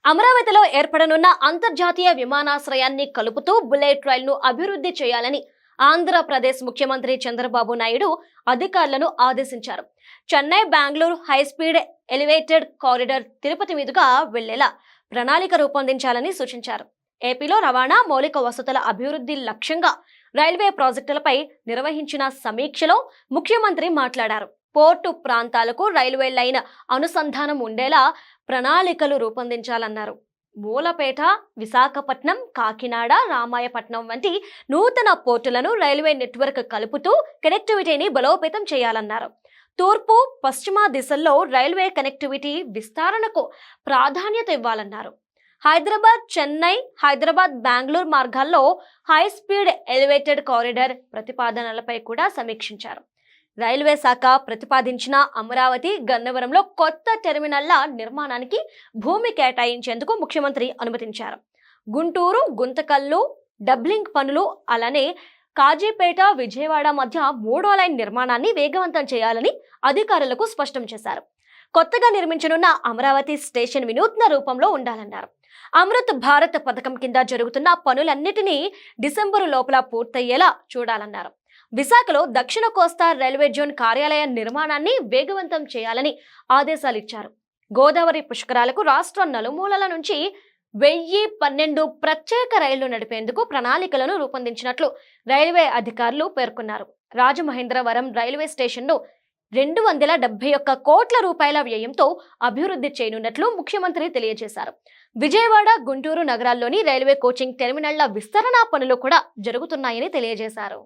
అమరావతిలో ఏర్పడనున్న అంతర్జాతీయ విమానాశ్రయాన్ని కలుపుతూ బుల్లెట్ రైలును అభివృద్ధి చేయాలని ఆంధ్రప్రదేశ్ ముఖ్యమంత్రి చంద్రబాబు నాయుడు అధికారులను ఆదేశించారు. Chennai Bengaluru high speed elevated corridor Tirupati మీదుగా వెళ్లేలా ప్రణాళిక రూపొందించాలని సూచించారు. ఏపీలో రవాణా మౌలిక వసతుల అభివృద్ధి లక్ష్యంగా రైల్వే ప్రాజెక్టులపై నిర్వహించిన సమీక్షలో ముఖ్యమంత్రి మాట్లాడారు. పోర్టు ప్రాంతాలకు రైల్వే లైన్ అనుసంధానం ఉండేలా ప్రణాళికలు రూపొందించాలన్నారు. మూలపేట, విశాఖపట్నం, కాకినాడ, రామాయపట్నం వంటి నూతన పోర్టులను రైల్వే నెట్వర్క్ కలుపుతూ కనెక్టివిటీని బలోపేతం చేయాలన్నారు. తూర్పు, పశ్చిమ దిశల్లో రైల్వే కనెక్టివిటీ విస్తరణకు ప్రాధాన్యత ఇవ్వాలన్నారు. హైదరాబాద్, చెన్నై, హైదరాబాద్, బెంగళూరు మార్గాల్లో హై స్పీడ్ ఎలివేటెడ్ కారిడార్ ప్రతిపాదనలపై కూడా సమీక్షించారు. రైల్వే శాఖ ప్రతిపాదించిన అమరావతి, గన్నవరంలో కొత్త టెర్మినళ్ల నిర్మాణానికి భూమి కేటాయించేందుకు ముఖ్యమంత్రి అనుమతించారు. గుంటూరు, గుంతకల్లు డబ్లింగ్ పనులు, అలానే కాజీపేట, విజయవాడ మధ్య 3వ లైన్ నిర్మాణాన్ని వేగవంతం చేయాలని అధికారులకు స్పష్టం చేశారు. కొత్తగా నిర్మించనున్న అమరావతి స్టేషన్ వినూత్న రూపంలో ఉండాలన్నారు. అమృత్ భారత్ పథకం కింద జరుగుతున్న పనులన్నిటినీ డిసెంబరు లోపల పూర్తయ్యేలా చూడాలన్నారు. విశాఖలో దక్షిణ కోస్తా రైల్వే జోన్ కార్యాలయ నిర్మాణాన్ని వేగవంతం చేయాలని ఆదేశాలిచ్చారు. గోదావరి పుష్కరాలకు రాష్ట్ర నలుమూలల నుంచి 1012 ప్రత్యేక రైళ్లు నడిపేందుకు ప్రణాళికలను రూపొందించినట్లు రైల్వే అధికారులు పేర్కొన్నారు. రాజమహేంద్రవరం రైల్వే స్టేషన్ను 271 కోట్ల రూపాయల వ్యయంతో అభివృద్ధి చేయనున్నట్లు ముఖ్యమంత్రి తెలియజేశారు. విజయవాడ, గుంటూరు నగరాల్లోని రైల్వే కోచింగ్ టెర్మినళ్ల విస్తరణ పనులు కూడా జరుగుతున్నాయని తెలియజేశారు.